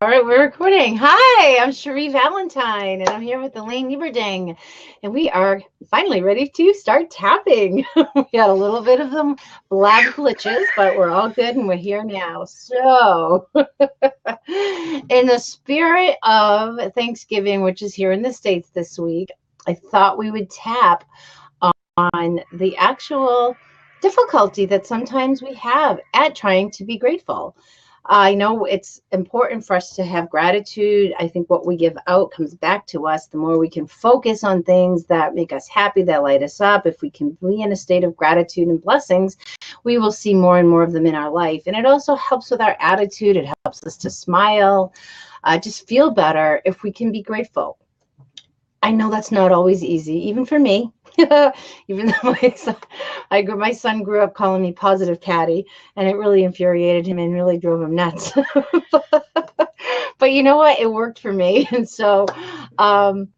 All right, we're recording. Hi, I'm Cherie Valentine, and I'm here with Elaine Nieberding, and we are finally ready to start tapping. We had a little bit of them lab glitches, but we're all good, and we're here now. So, in the spirit of Thanksgiving, which is here in the States this week, I thought we would tap on the actual difficulty that sometimes we have at trying to be grateful. I know it's important for us to have gratitude. I think what we give out comes back to us. The more we can focus on things that make us happy, that light us up, if we can be in a state of gratitude and blessings, we will see more and more of them in our life. And it also helps with our attitude. It helps us to smile, just feel better if we can be grateful. I know that's not always easy, even for me. Even though my son grew up calling me positive Patty, and it really infuriated him and really drove him nuts. But you know what? It worked for me, and so I'm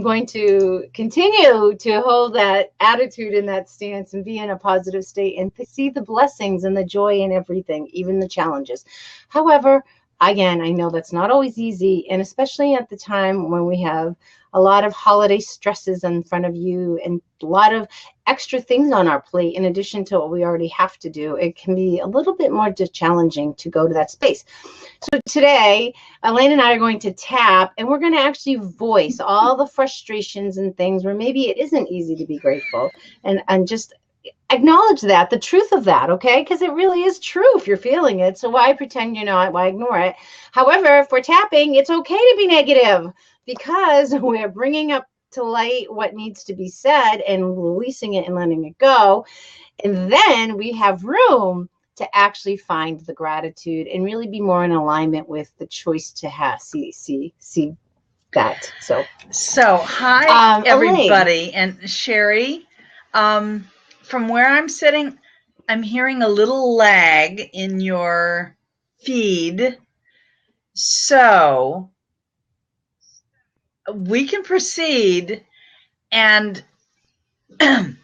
going to continue to hold that attitude and that stance and be in a positive state and to see the blessings and the joy in everything, even the challenges. However, again, I know that's not always easy, and especially at the time when we have a lot of holiday stresses in front of you and a lot of extra things on our plate in addition to what we already have to do. It can be a little bit more challenging to go to that space. So today, Elaine and I are going to tap, and we're going to actually voice all the frustrations and things where maybe it isn't easy to be grateful, and just acknowledge that, the truth of that, okay? Because it really is true if you're feeling it. So why pretend you're not? Why ignore it? However, if we're tapping, it's okay to be negative because we're bringing up to light what needs to be said and releasing it and letting it go. And then we have room to actually find the gratitude and really be more in alignment with the choice to have see that. So hi everybody. Elaine. And Sherry, from where I'm sitting, I'm hearing a little lag in your feed. So we can proceed, and and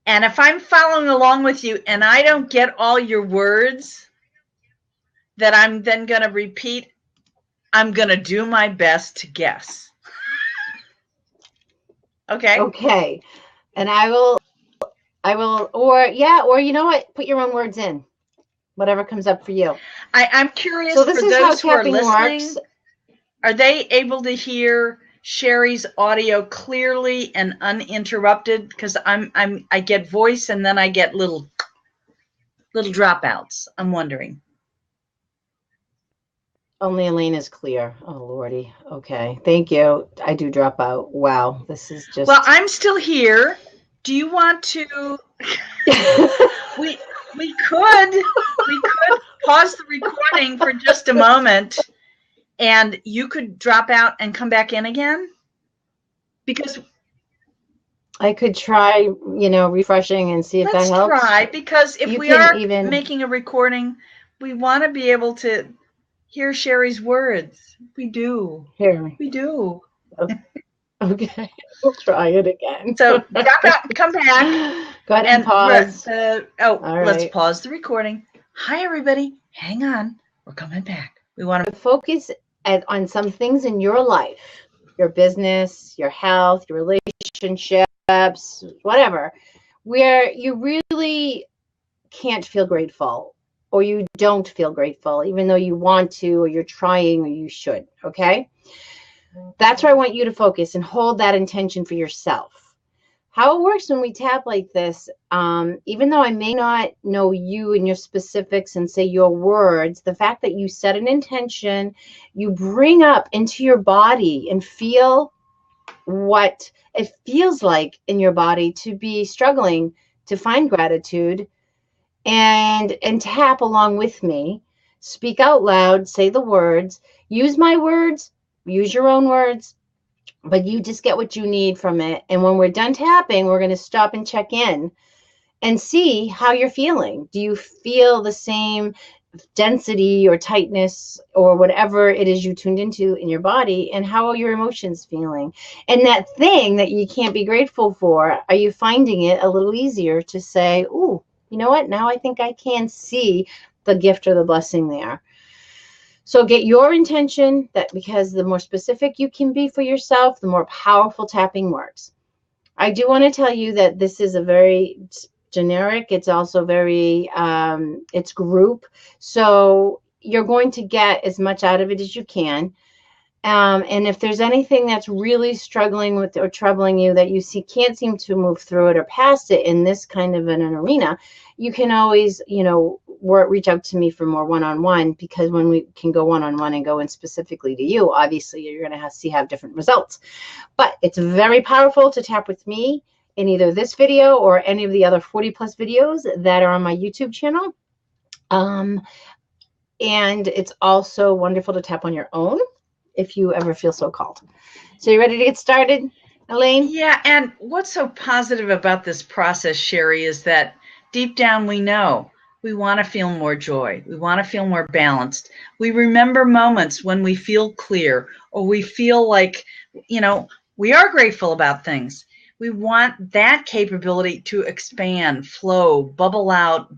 if I'm following along with you and I don't get all your words that I'm then going to repeat, I'm going to do my best to guess. Okay. Okay. And I will, or you know what? Put your own words in. Whatever comes up for you. I'm curious, so this for is those how who are tapping listening, works. Are they able to hear Sherry's audio clearly and uninterrupted? Because I get voice and then I get little dropouts. I'm wondering. Only Elaine is clear. Oh Lordy. Okay. Thank you. I do drop out. Wow. This is just. Well, I'm still here. Do you want to? we could pause the recording for just a moment, and you could drop out and come back in again, because I could try, refreshing and see if that helps. Let's try, because if we are making a recording, we want to be able to hear Sherry's words. We do. We do. Okay. We'll try it again. So drop out and come back. Go ahead and pause. Let's pause the recording. Hi, everybody. Hang on. We're coming back. We want to focus on some things in your life, your business, your health, your relationships, whatever, where you really can't feel grateful, or you don't feel grateful, even though you want to, or you're trying, or you should, okay? That's where I want you to focus and hold that intention for yourself. How it works when we tap like this, even though I may not know you and your specifics and say your words, the fact that you set an intention, you bring up into your body and feel what it feels like in your body to be struggling to find gratitude, and tap along with me. Speak out loud, say the words, use my words, use your own words, but you just get what you need from it. And when we're done tapping, we're going to stop and check in and see how you're feeling. Do you feel the same density or tightness or whatever it is you tuned into in your body? And how are your emotions feeling? And that thing that you can't be grateful for, are you finding it a little easier to say, ooh, you know what? Now I think I can see the gift or the blessing there. So get your intention, that because the more specific you can be for yourself, the more powerful tapping works. I do want to tell you that this is a very generic. It's also very, it's group. So you're going to get as much out of it as you can. And if there's anything that's really struggling with or troubling you that you see can't seem to move through it or past it in this kind of an arena, you can always, reach out to me for more one-on-one, because when we can go one-on-one and go in specifically to you, obviously you're going to have different results. But it's very powerful to tap with me in either this video or any of the other 40 plus videos that are on my YouTube channel. And it's also wonderful to tap on your own if you ever feel so called. So you ready to get started, Elaine? Yeah, and what's so positive about this process, Sherry, is that deep down we know we want to feel more joy. We want to feel more balanced. We remember moments when we feel clear, or we feel like, we are grateful about things. We want that capability to expand, flow, bubble out,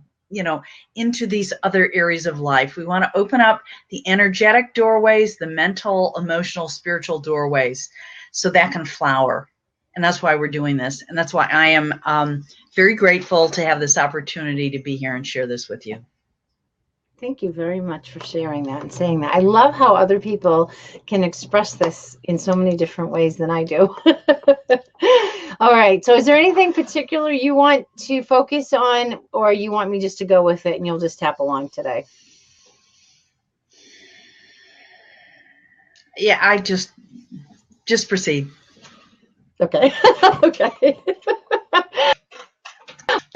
into these other areas of life. We want to open up the energetic doorways, the mental, emotional, spiritual doorways, so that can flower. And that's why we're doing this. And that's why I am very grateful to have this opportunity to be here and share this with you. Thank you very much for sharing that and saying that. I love how other people can express this in so many different ways than I do. All right. So is there anything particular you want to focus on, or you want me just to go with it and you'll just tap along today? Yeah, I just proceed. Okay. Okay.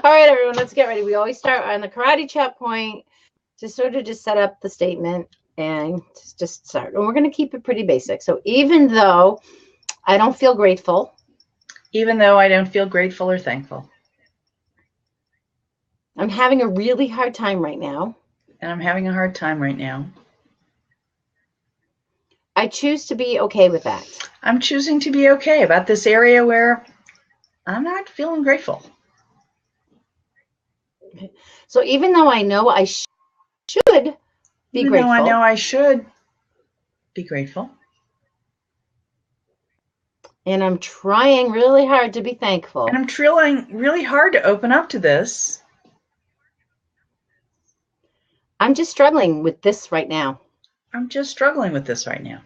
All right, everyone, let's get ready. We always start on the karate chop point to sort of just set up the statement and just start. And we're going to keep it pretty basic. So even though I don't feel grateful. Even though I don't feel grateful or thankful. I'm having a really hard time right now. And I'm having a hard time right now. I choose to be okay with that. I'm choosing to be okay about this area where I'm not feeling grateful. Okay. So even though I know I should be grateful. Even though I know I should be grateful. And I'm trying really hard to be thankful. And I'm trying really hard to open up to this. I'm just struggling with this right now. I'm just struggling with this right now.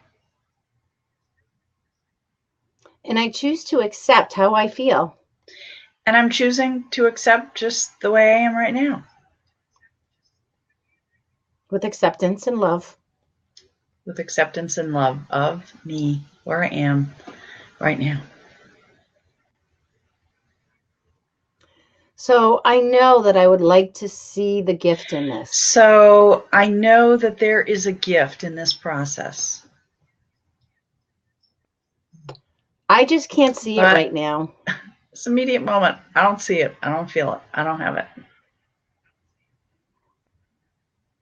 And I choose to accept how I feel. And I'm choosing to accept just the way I am right now. With acceptance and love. With acceptance and love of me, where I am right now. So I know that I would like to see the gift in this. So I know that there is a gift in this process. I just can't see it right now. This immediate moment, I don't see it. I don't feel it. I don't have it.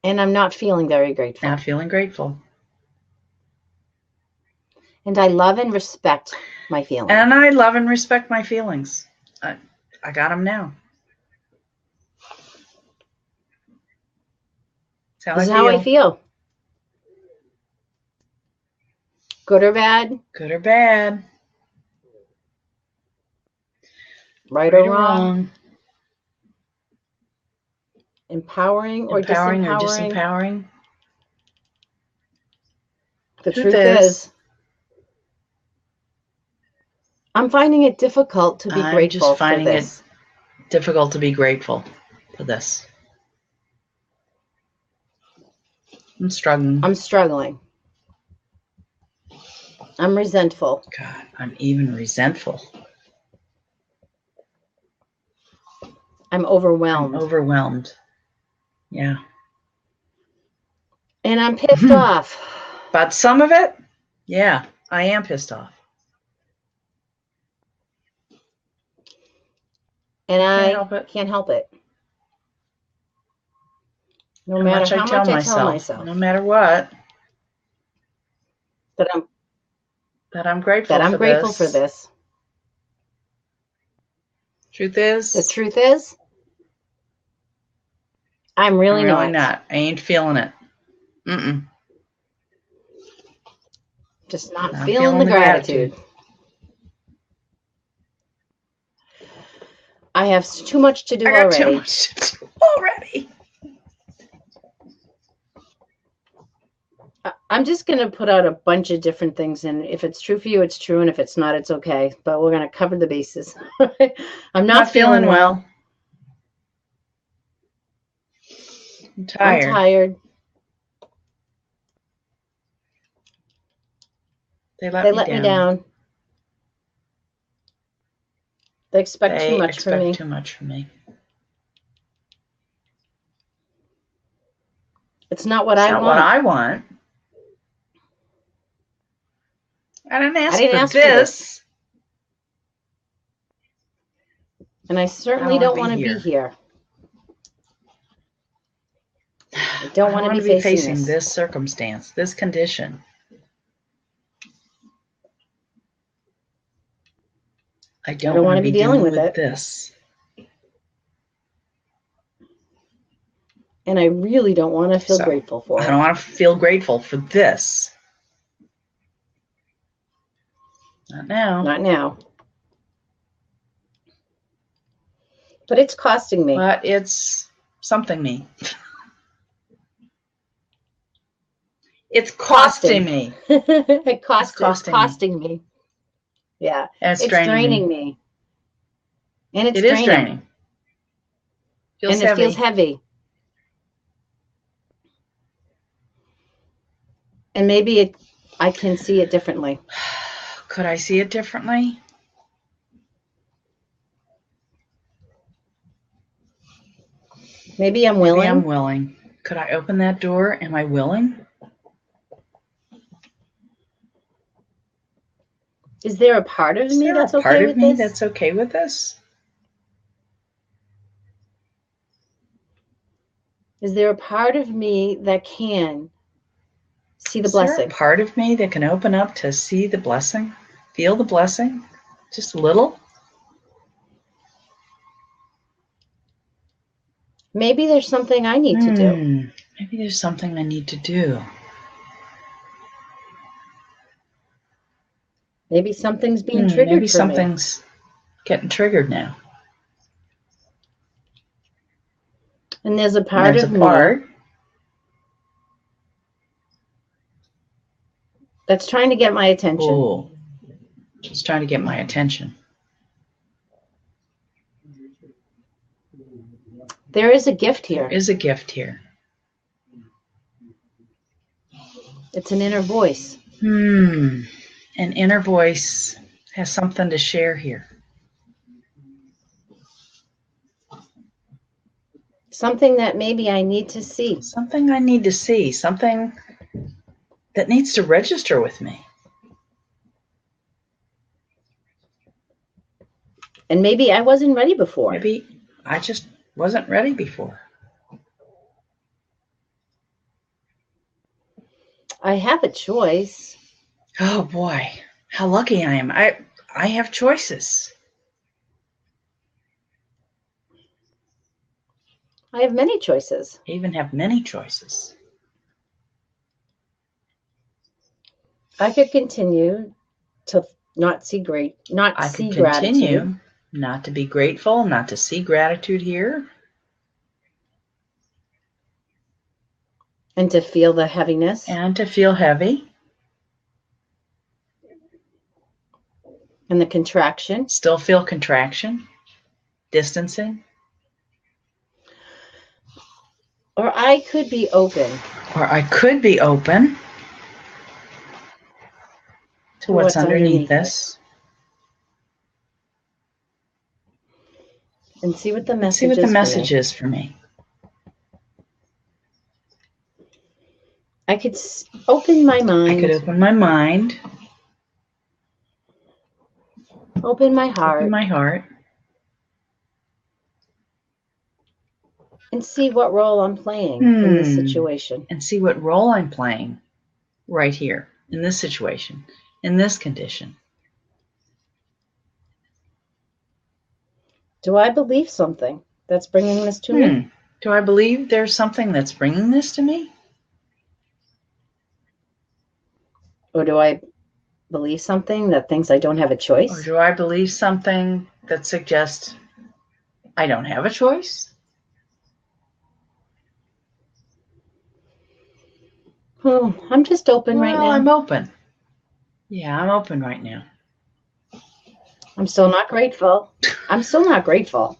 And I'm not feeling very grateful. Not feeling grateful. And I love and respect my feelings. And I love and respect my feelings. I got them now. This is how I feel. Good or bad? Good or bad. Right or wrong? Empowering or disempowering? The truth is, I'm finding it difficult to be grateful for this. I'm just finding it difficult to be grateful for this. I'm struggling. I'm struggling. I'm resentful. God, I'm even resentful. I'm overwhelmed. I'm overwhelmed. Yeah. And I'm pissed off. But some of it, yeah, I am pissed off. And I can't help it. No matter how much I tell myself. No matter what. That I'm grateful for this. Truth is? The truth is, I'm really not. I ain't feeling it. Mm-mm. Just not feeling the gratitude. I have too much to do already. Too much to do already. I'm just going to put out a bunch of different things, and if it's true for you, it's true, and if it's not, it's okay. But we're going to cover the bases. I'm not feeling well. I'm tired. I'm tired. They let me down. They expect too much from me. It's not what I want. What I want. I didn't ask for this. And I certainly don't want to be here. I don't want to be facing this circumstance, this condition. I don't want to be dealing with this. And I really don't want to feel grateful for it. I don't want to feel grateful for this. Not now. Not now. But it's costing me. But it's something me. It's costing me. It's costing me. Yeah. And it's draining me. And it is draining. It feels heavy. And maybe I can see it differently. Could I see it differently? Maybe I'm willing. Maybe I'm willing. Could I open that door? Am I willing? Is there a part of me that's okay with this? That's okay with this? Is there a part of me that can see the blessing? Is there a part of me that can open up to see the blessing? Feel the blessing? Just a little? Maybe there's something I need to do. Maybe there's something I need to do. Maybe something's being triggered. Maybe something's getting triggered now. And there's a part of me that's trying to get my attention. Oh, it's trying to get my attention. There is a gift here. There is a gift here. It's an inner voice. An inner voice has something to share here. Something that maybe I need to see. Something I need to see. Something that needs to register with me. And maybe I wasn't ready before. Maybe I just wasn't ready before. I have a choice. Oh boy, how lucky I am. I have choices. I have many choices. I even have many choices. I could continue to not see gratitude. I could continue not to be grateful, not to see gratitude here. And to feel the heaviness. And to feel heavy. And the contraction. Still feel contraction. Distancing. Or I could be open. Or I could be open to what's underneath this. And see what the message is for me. I could open my mind. I could open my mind. Open my heart. Open my heart. And see what role I'm playing in this situation. And see what role I'm playing right here, in this situation, in this condition. Do I believe something that's bringing this to me? Do I believe there's something that's bringing this to me? Or do I believe something that thinks I don't have a choice? Or do I believe something that suggests I don't have a choice? I'm just open right now. I'm open. Yeah, I'm open right now. I'm still not grateful. I'm still not grateful.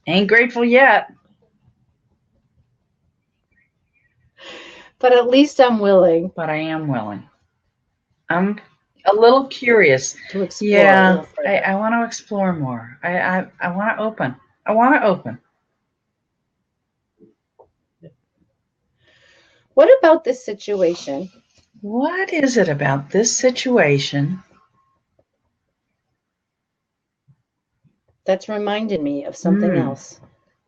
Ain't grateful yet. But at least I'm willing. But I am willing. I'm a little curious. To explore. Yeah, I want to explore more. I want to open. I want to open. What about this situation? What is it about this situation that's reminded me of something else?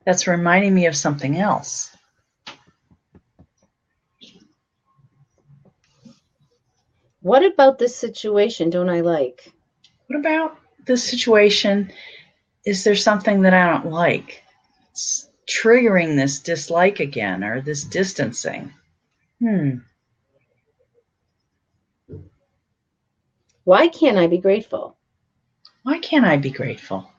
That's reminding me of something else. What about this situation don't I like? What about this situation? Is there something that I don't like? It's triggering this dislike again, or this distancing. Why can't I be grateful? Why can't I be grateful?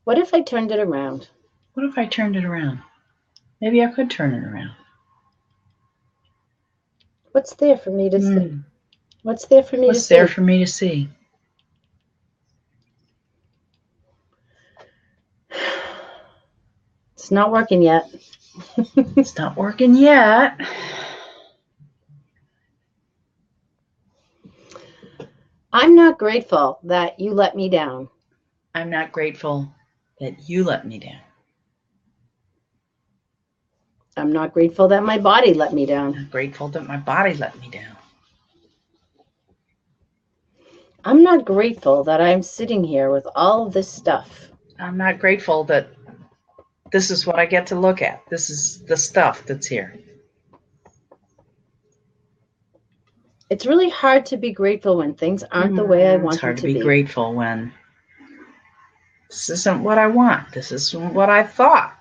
What if I turned it around? What if I turned it around? Maybe I could turn it around. What's there for me to see? What's there for me to see? What's there for me to see? It's not working yet. It's not working yet. I'm not grateful that you let me down. I'm not grateful that you let me down. I'm not grateful that my body let me down. I'm grateful that my body let me down. I'm not grateful that I'm sitting here with all of this stuff. I'm not grateful that this is what I get to look at. This is the stuff that's here. It's really hard to be grateful when things aren't the way I want them to be. It's hard to be grateful when this isn't what I want. This isn't what I thought.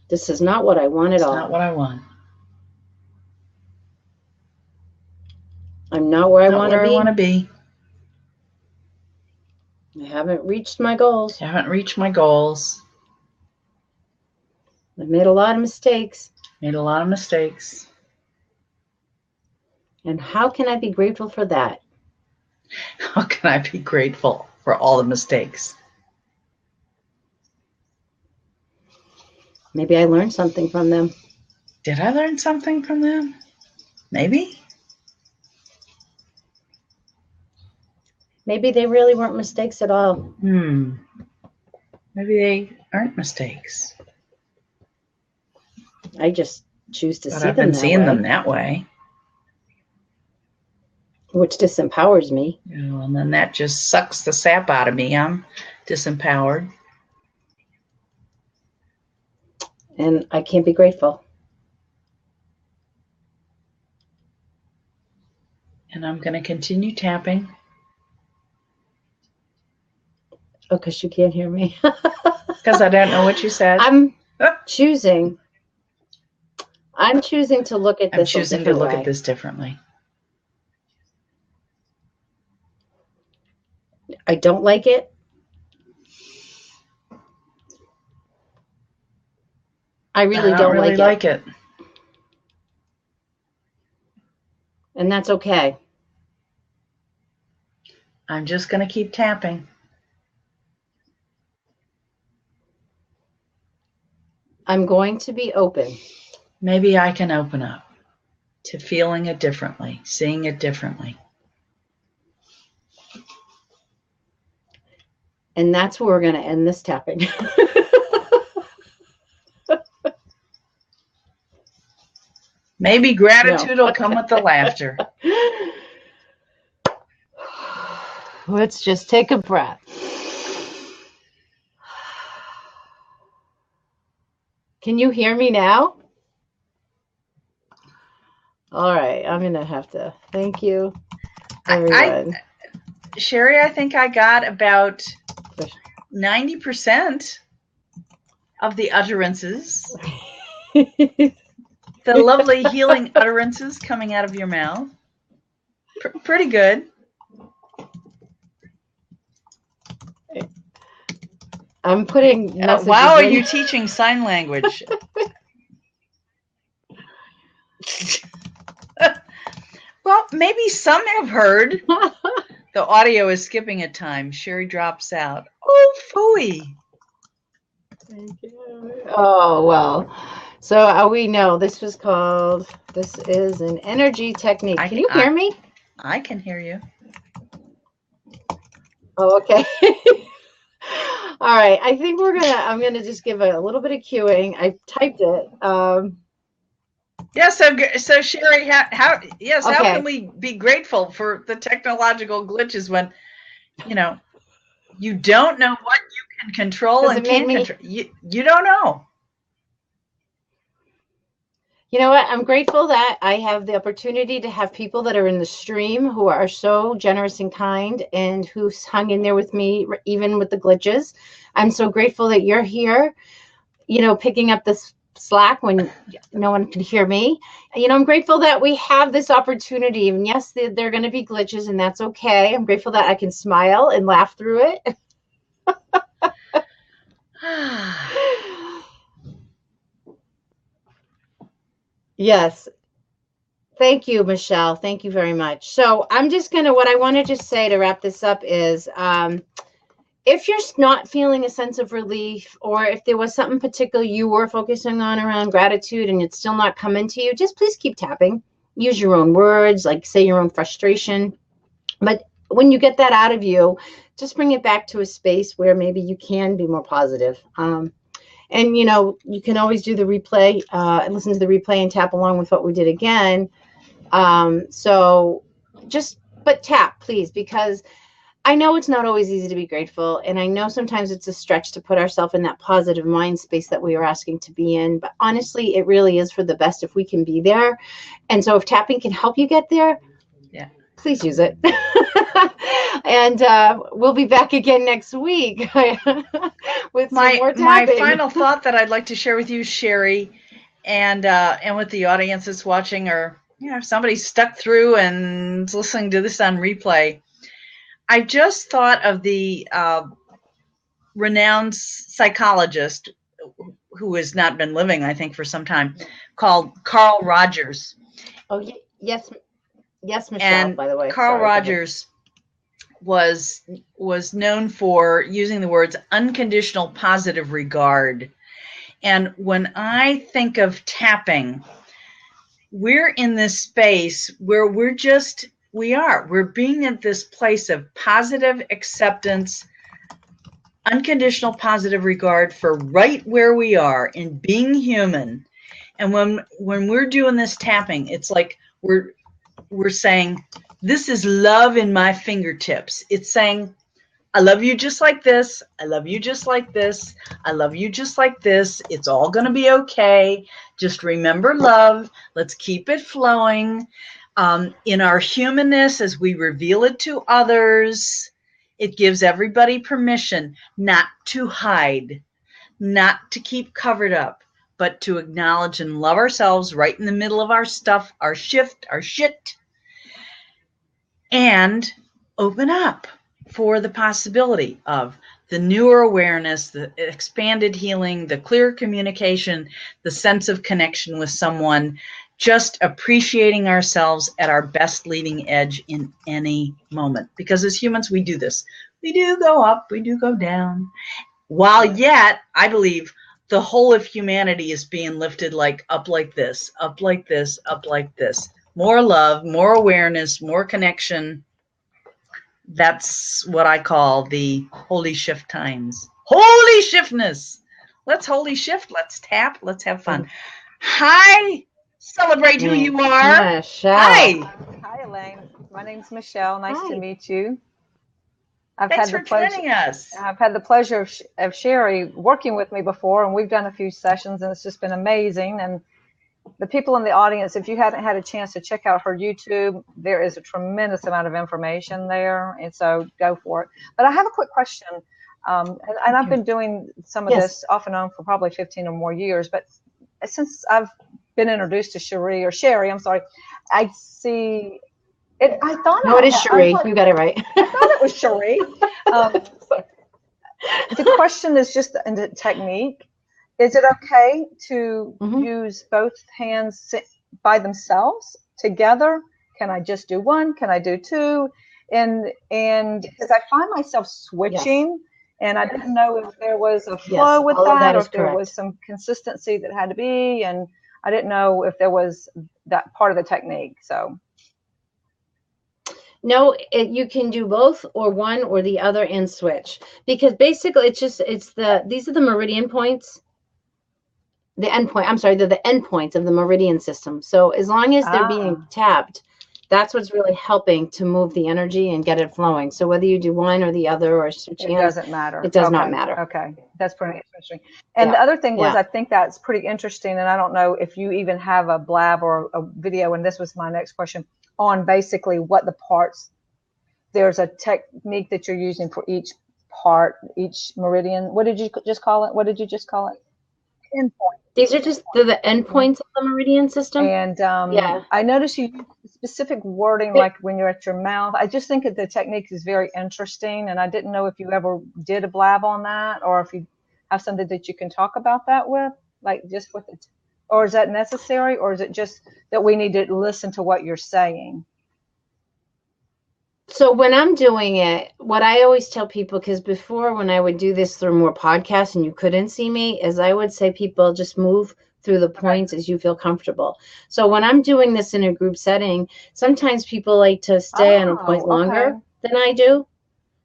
This is not what I want at all. It's not what I want. I'm not where I want to be. I haven't reached my goals. I haven't reached my goals. I've made a lot of mistakes. Made a lot of mistakes. And how can I be grateful for that? How can I be grateful for all the mistakes? Maybe I learned something from them. Did I learn something from them? Maybe. Maybe they really weren't mistakes at all. Maybe they aren't mistakes. I just choose to see them that way. I've been seeing them that way. Which disempowers me. And then that just sucks the sap out of me. I'm disempowered. And I can't be grateful. And I'm going to continue tapping. Oh, because you can't hear me. Because I don't know what you said. I'm choosing to look at this. I'm choosing to look at this differently. I don't like it. I really don't like it. And that's okay. I'm just going to keep tapping. I'm going to be open. Maybe I can open up to feeling it differently, seeing it differently. And that's where we're going to end this tapping. Maybe gratitude will come with the laughter. Let's just take a breath. Can you hear me now? All right, I'm going to have to thank you, everyone. Sherry, I think I got about 90%. of the utterances, the lovely healing utterances coming out of your mouth. Pretty good. I'm putting messages wow, are in. you teaching sign language? Well, maybe some have heard. The audio is skipping at times. Sherry drops out. Oh, phooey. Oh, well. So we know this is an energy technique. Can you hear me? I can hear you. Oh, okay. All right. I think I'm gonna just give a little bit of cueing. I typed it. Yeah, so Sherry, how can we be grateful for the technological glitches when, you don't know what you can control and can't control? You don't know. You know what? I'm grateful that I have the opportunity to have people that are in the stream who are so generous and kind and who's hung in there with me, even with the glitches. I'm so grateful that you're here, picking up this slack when no one could hear me. I'm grateful that we have this opportunity. And yes, there are going to be glitches, and that's okay. I'm grateful that I can smile and laugh through it. Yes. Thank you, Michelle. Thank you very much. So I'm just what I want to just say to wrap this up is, if you're not feeling a sense of relief, or if there was something particular you were focusing on around gratitude and it's still not coming to you, just please keep tapping. Use your own words, like say your own frustration. But when you get that out of you, just bring it back to a space where maybe you can be more positive. And, you can always do the replay, listen to the replay and tap along with what we did again. But tap, please, because I know it's not always easy to be grateful. And I know sometimes it's a stretch to put ourselves in that positive mind space that we are asking to be in. But honestly, it really is for the best if we can be there. And so if tapping can help you get there, yeah, please use it. And we'll be back again next week with some more tapping. My final thought that I'd like to share with you, Sherry, and with the audience that's watching, or if somebody's stuck through and listening to this on replay, I just thought of the renowned psychologist who has not been living, I think, for some time, called Carl Rogers. Oh, yes, Michelle, and by the way. Carl Rogers was known for using the words unconditional positive regard. And when I think of tapping, we're in this space where we're being at this place of positive acceptance, unconditional positive regard for right where we are in being human. And when we're doing this tapping, it's like we're saying, this is love in my fingertips. It's saying, I love you just like this. I love you just like this. I love you just like this. It's all going to be okay. Just remember love. Let's keep it flowing. In our humanness, as we reveal it to others, it gives everybody permission not to hide, not to keep covered up, but to acknowledge and love ourselves right in the middle of our stuff, our shift, our shit, and open up for the possibility of the newer awareness, the expanded healing, the clear communication, the sense of connection with someone, just appreciating ourselves at our best leading edge in any moment. Because as humans, we do this. We do go up, we do go down. While yet, I believe the whole of humanity is being lifted up like this, up like this, up like this. More love, more awareness, more connection. That's what I call the holy shift times. Holy shiftness. Let's holy shift. Let's tap. Let's have fun. Hi. Celebrate who you are. Michelle. Hi. Hi, Elaine. My name's Michelle. Nice to meet you. Thanks for joining us. I've had the pleasure of Sherry working with me before, and we've done a few sessions, and it's just been amazing. And the people in the audience, if you haven't had a chance to check out her YouTube, there is a tremendous amount of information there, and so go for it. But I have a quick question. And I've been doing some of Yes. this off and on for probably 15 or more years. But since I've been introduced to Sherry, I'm sorry, I see it. I thought No, it is Cherie. You got it right. I thought it was Cherie. The question is just in the technique. Is it okay to use both hands by themselves together? Can I just do one? Can I do two? And because I find myself switching, and I didn't know if there was a flow with that, or if there was some consistency that had to be, and I didn't know if there was that part of the technique. So. No, you can do both or one or the other and switch, because basically these are the meridian points, the they're the end points of the meridian system. So as long as they're being tapped, that's what's really helping to move the energy and get it flowing. So whether you do one or the other or switch hands, it doesn't matter. It does not matter. Okay, that's pretty interesting. And the other thing was, I think that's pretty interesting, and I don't know if you even have a blab or a video, and this was my next question, on basically what the parts, there's a technique that you're using for each part, each meridian. What did you just call it? Endpoint. These are just the endpoints of the meridian system. And I noticed you use specific wording, like when you're at your mouth. I just think that the technique is very interesting, and I didn't know if you ever did a blab on that, or if you have something that you can talk about that with, like just with it. Or is that necessary, or is it just that we need to listen to what you're saying? So when I'm doing it, what I always tell people, because before when I would do this through more podcasts and you couldn't see me, is I would say people just move through the points as you feel comfortable. So when I'm doing this in a group setting, sometimes people like to stay on a point longer than I do.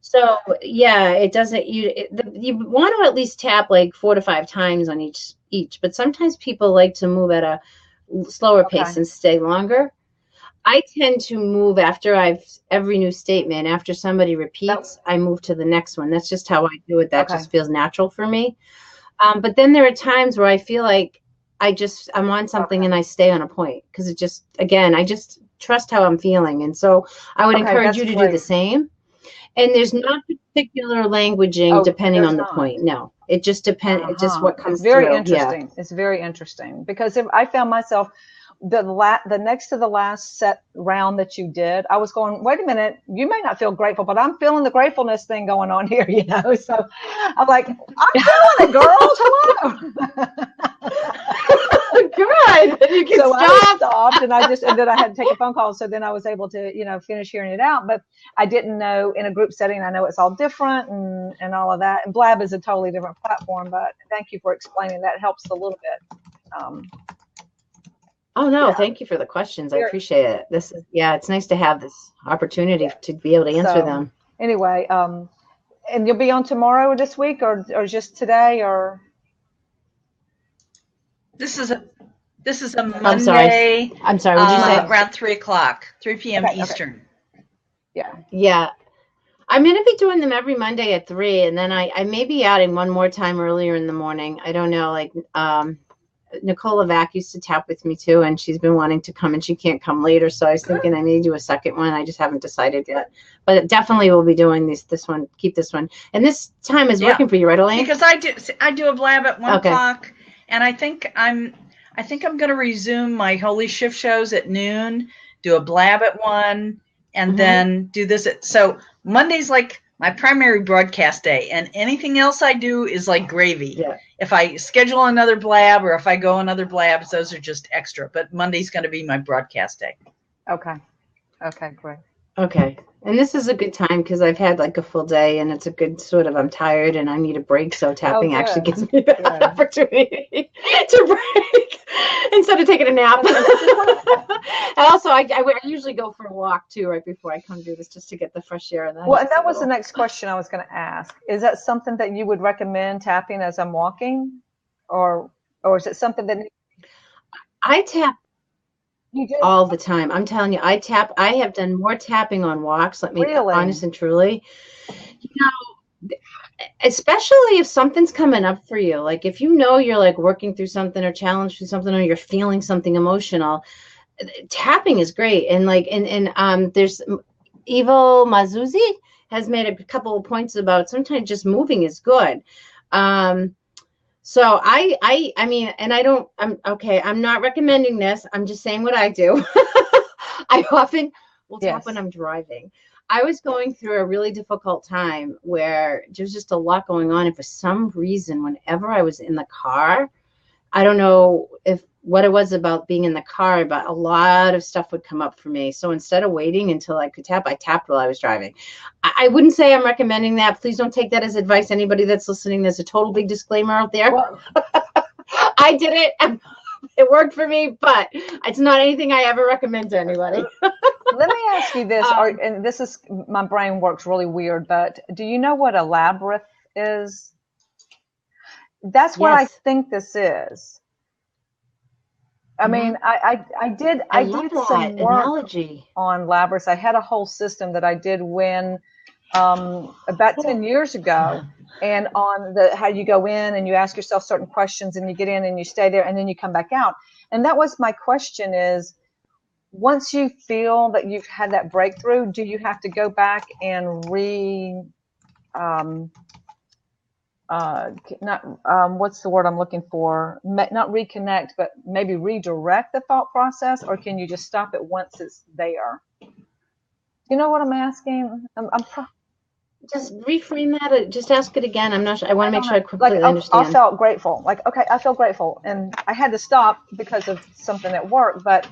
So yeah, it doesn't, you want to at least tap like 4 to 5 times on each, but sometimes people like to move at a slower pace and stay longer. I tend to move after every new statement, after somebody repeats, I move to the next one. That's just how I do it. That just feels natural for me. But then there are times where I feel like I'm on something and I stay on a point, because it just, again, I just trust how I'm feeling. And so I would encourage you to do the same. And there's not particular languaging depending on the point. No, it just depends. It's just what comes through. Very interesting. Yeah. It's very interesting, because if I found myself, the next to the last set round that you did, I was going, wait a minute, you may not feel grateful, but I'm feeling the gratefulness thing going on here, So I'm like, I'm feeling it, girls. Hello. Good. You can so stop. I stopped, and then I had to take a phone call. So then I was able to, finish hearing it out. But I didn't know, in a group setting, I know it's all different and all of that. And Blab is a totally different platform. But thank you for explaining that. It helps a little bit. Oh, no, thank you for the questions. I appreciate it. It's nice to have this opportunity to be able to answer them. Anyway, and you'll be on tomorrow this week, or just today, or? This is a Monday. I'm sorry. What did you say? Around 3 p.m. Eastern. Yeah. Yeah. I'm going to be doing them every Monday at 3, and then I may be adding one more time earlier in the morning. I don't know, like, Nicole Lavac used to tap with me too, and she's been wanting to come, and she can't come later. So I was thinking I may do a second one. I just haven't decided yet, but definitely we'll be doing this one. Keep this one, and this time is working for you, right, Elaine? Because I do a blab at 1 o'clock, and I think I'm going to resume my Holy Shift shows at noon. Do a blab at 1, and then do this so Monday's like my primary broadcast day, and anything else I do is like gravy. Yeah. If I schedule another blab, or if I go on other blabs, those are just extra. But Monday's going to be my broadcast day. Okay, great. Okay. And this is a good time because I've had like a full day, and it's a good sort of, I'm tired and I need a break. So tapping actually gives me that opportunity to break instead of taking a nap. And also I usually go for a walk too, right before I come do this, just to get the fresh air. And that was the next question I was going to ask. Is that something that you would recommend tapping as I'm walking, or is it something that I tap all the time? I'm telling you, I have done more tapping on walks. Let me be honest and truly. Especially if something's coming up for you. Like if you know you're like working through something or challenged through something, or you're feeling something emotional, tapping is great. And like, and there's Evil Mazuzzi has made a couple of points about sometimes just moving is good. So I mean, and I'm not recommending this. I'm just saying what I do. I often will tap when I'm driving. I was going through a really difficult time where there's just a lot going on. And for some reason, whenever I was in the car, I don't know what it was about being in the car, but a lot of stuff would come up for me. So instead of waiting until I could tap, I tapped while I was driving. I wouldn't say I'm recommending that. Please don't take that as advice. Anybody that's listening, there's a total big disclaimer out there. I did it. It worked for me, but it's not anything I ever recommend to anybody. Let me ask you this, and this is, my brain works really weird, but do you know what a labyrinth is? That's what I think this is. I mean, I did some work analogy on labyrinths. I had a whole system that I did when about 10 years ago, and on how you go in and you ask yourself certain questions and you get in and you stay there and then you come back out. And that was my question is, once you feel that you've had that breakthrough, do you have to go back and what's the word I'm looking for? Not reconnect, but maybe redirect the thought process, or can you just stop it once it's there? You know what I'm asking? Just reframe that. Just ask it again. I'm not sure. I want to make sure I completely understand. I felt grateful. Like, okay, I feel grateful, and I had to stop because of something at work. But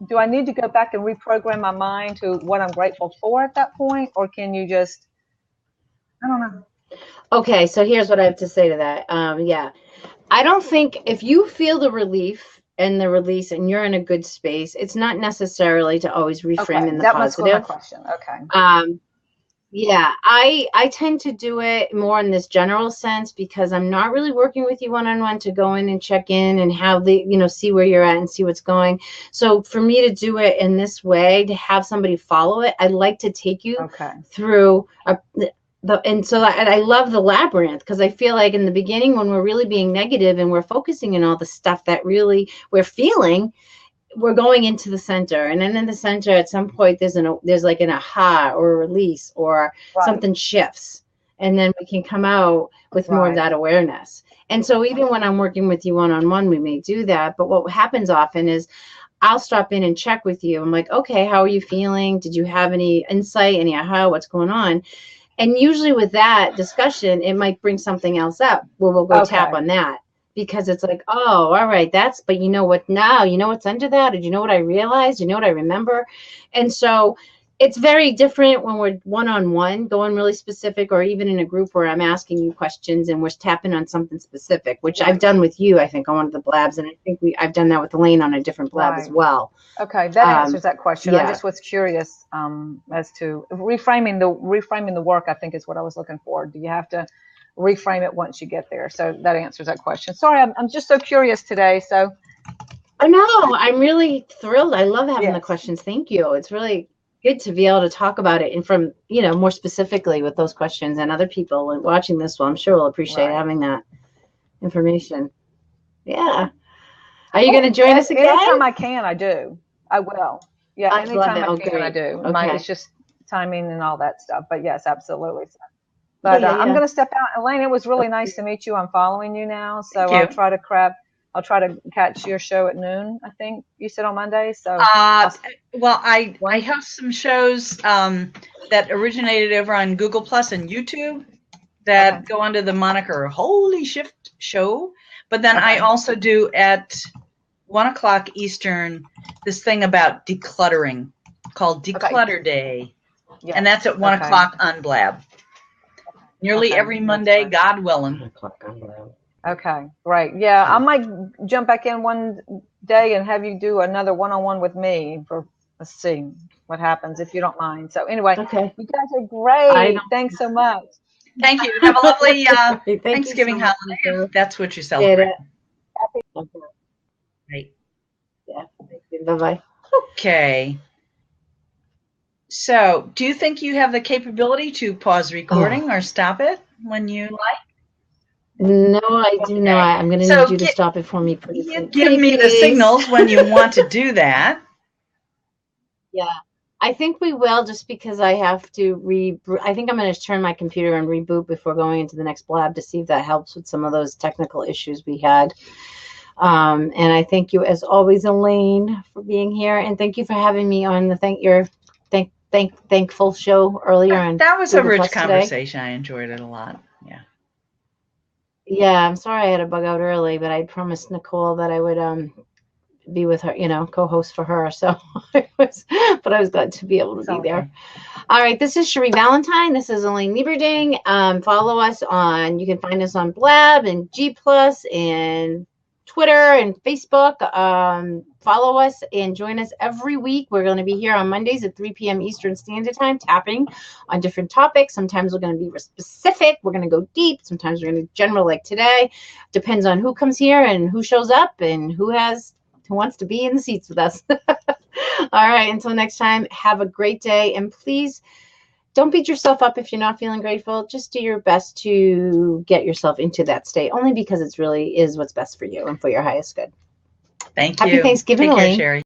do I need to go back and reprogram my mind to what I'm grateful for at that point, or can you just? I don't know. Okay, so here's what I have to say to that. I don't think if you feel the relief and the release and you're in a good space, it's not necessarily to always reframe in the that positive. That was my question. Okay. I tend to do it more in this general sense because I'm not really working with you one-on-one to go in and check in and have see where you're at and see what's going. So for me to do it in this way, to have somebody follow it, I'd like to take you through I love the labyrinth because I feel like in the beginning when we're really being negative and we're focusing on all the stuff that really we're feeling, we're going into the center, and then in the center at some point there's like an aha or a release or something shifts, and then we can come out with more of that awareness. And so even when I'm working with you one-on-one, we may do that, but what happens often is I'll stop in and check with you. I'm like, okay, how are you feeling? Did you have any insight, any aha, what's going on? And usually with that discussion, it might bring something else up where we'll go tap on that. Because it's like, oh, all right, but you know what now? You know what's under that? Did you know what I realized? You know what I remember? And so it's very different when we're one-on-one, going really specific, or even in a group where I'm asking you questions and we're tapping on something specific, which I've done with you, I think, on one of the blabs. And I think I've done that with Elaine on a different blab as well. Okay, that answers that question. I just was curious as to reframing the work, I think is what I was looking for. Do you have to reframe it once you get there? So that answers that question. Sorry, I'm just so curious today. So I know, I'm really thrilled. I love having the questions. Thank you. It's really good to be able to talk about it and from more specifically with those questions, and other people watching this I'm sure will appreciate having that information. Are you going to join us again? Anytime I can, I do. I will. Yeah, anytime I can, I do. Okay. It's just timing and all that stuff. But yes, absolutely. But I'm going to step out. Elaine, it was really nice to meet you. I'm following you now, so I'll try to catch your show at noon. I think you said on Monday. So I host some shows that originated over on Google Plus and YouTube that go under the moniker Holy Shift Show. But then I also do at 1:00 Eastern this thing about decluttering called Declutter Day, and that's at 1:00 on Blab. Nearly every Monday, God willing. Okay, great. Yeah, I might jump back in one day and have you do another one-on-one with me let's see what happens, if you don't mind. So anyway, you guys are great. Thanks so much. Thank you. Have a lovely Thanksgiving holiday. That's what you celebrate. Right. Yeah. Bye-bye. Okay. So, do you think you have the capability to pause recording or stop it when you like? No, I do not. I'm going to need you to stop it for me, please. Give me the signals when you want to do that. Yeah. I think we will, just because I have to I think I'm going to turn my computer and reboot before going into the next blab to see if that helps with some of those technical issues we had. And I thank you, as always, Elaine, for being here, and thank you for having me on the thankful show earlier. And that was a rich conversation. I enjoyed it a lot. Yeah. Yeah, I'm sorry I had to bug out early, but I promised Nicole that I would be with her, co-host for her. So I was glad to be able to be there. All right, this is Cherie Valentine. This is Elaine Lieberding. Follow us you can find us on Blab and G+ and Twitter and Facebook. Follow us and join us every week. We're going to be here on Mondays at 3 p.m. Eastern Standard Time, tapping on different topics. Sometimes we're going to be specific. We're going to go deep. Sometimes we're going to general, like today. Depends on who comes here and who shows up and who wants to be in the seats with us. All right, until next time, have a great day. And please don't beat yourself up if you're not feeling grateful. Just do your best to get yourself into that state, only because it really is what's best for you and for your highest good. Thank you. Happy Thanksgiving, Take care, Elaine. Cherie.